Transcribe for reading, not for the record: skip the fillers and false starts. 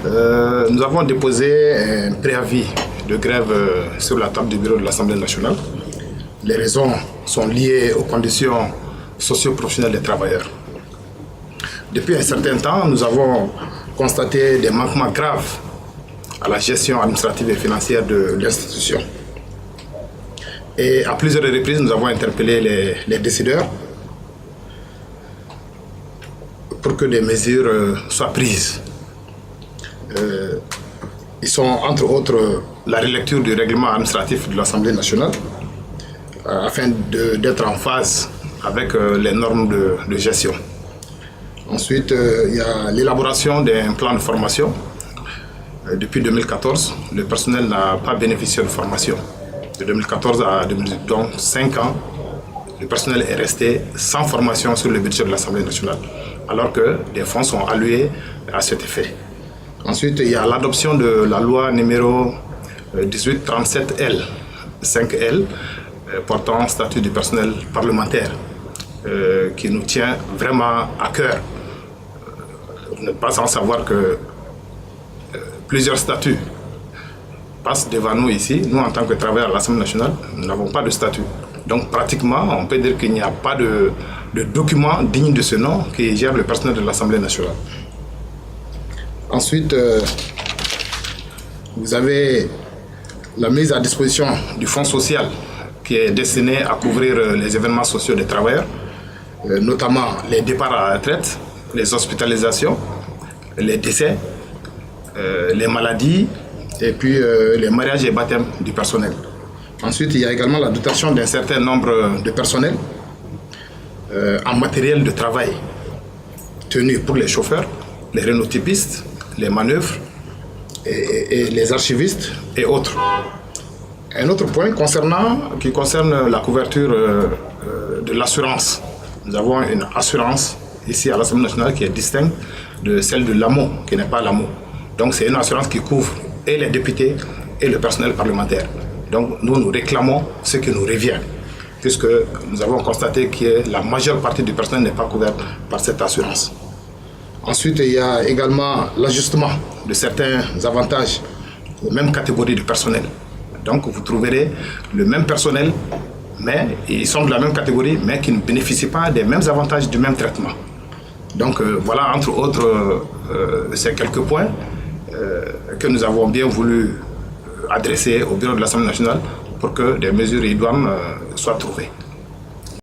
Nous avons déposé un préavis de grève sur la table du bureau de l'Assemblée nationale. Les raisons sont liées aux conditions socio-professionnelles des travailleurs. Depuis un certain temps, nous avons constaté des manquements graves à la gestion administrative et financière de l'institution. Et à plusieurs reprises, nous avons interpellé les décideurs pour que des mesures soient prises. Ils sont entre autres la relecture du règlement administratif de l'Assemblée nationale afin d'être en phase avec les normes de gestion. Ensuite, il y a l'élaboration d'un plan de formation. Depuis 2014, le personnel n'a pas bénéficié de formation. De 2014 à 2018, donc 5 ans, le personnel est resté sans formation sur le budget de l'Assemblée nationale, alors que des fonds sont alloués à cet effet. Ensuite, il y a l'adoption de la loi numéro 1837L, 5L, portant statut du personnel parlementaire, qui nous tient vraiment à cœur. Vous n'êtes pas sans savoir que plusieurs statuts passent devant nous ici. Nous, en tant que travailleurs à l'Assemblée nationale, nous n'avons pas de statut. Donc, pratiquement, on peut dire qu'il n'y a pas de document digne de ce nom qui gère le personnel de l'Assemblée nationale. Ensuite, vous avez la mise à disposition du fonds social qui est destiné à couvrir les événements sociaux des travailleurs, notamment les départs à la retraite, les hospitalisations, les décès, les maladies et puis les mariages et baptêmes du personnel. Ensuite, il y a également la dotation d'un certain nombre de personnels en matériel de travail tenu pour les chauffeurs, les rénotypistes, les manœuvres et les archivistes et autres. Un autre point qui concerne la couverture de l'assurance. Nous avons une assurance ici à l'Assemblée nationale qui est distincte de celle de l'AMO, qui n'est pas l'AMO. Donc c'est une assurance qui couvre et les députés et le personnel parlementaire. Donc nous réclamons ce qui nous revient, puisque nous avons constaté que la majeure partie du personnel n'est pas couverte par cette assurance. Ensuite, il y a également l'ajustement de certains avantages aux mêmes catégories de personnel. Donc vous trouverez le même personnel, mais ils sont de la même catégorie, mais qui ne bénéficient pas des mêmes avantages du même traitement. Donc voilà, entre autres, ces quelques points que nous avons bien voulu adresser au bureau de l'Assemblée nationale pour que des mesures idoines soient trouvées.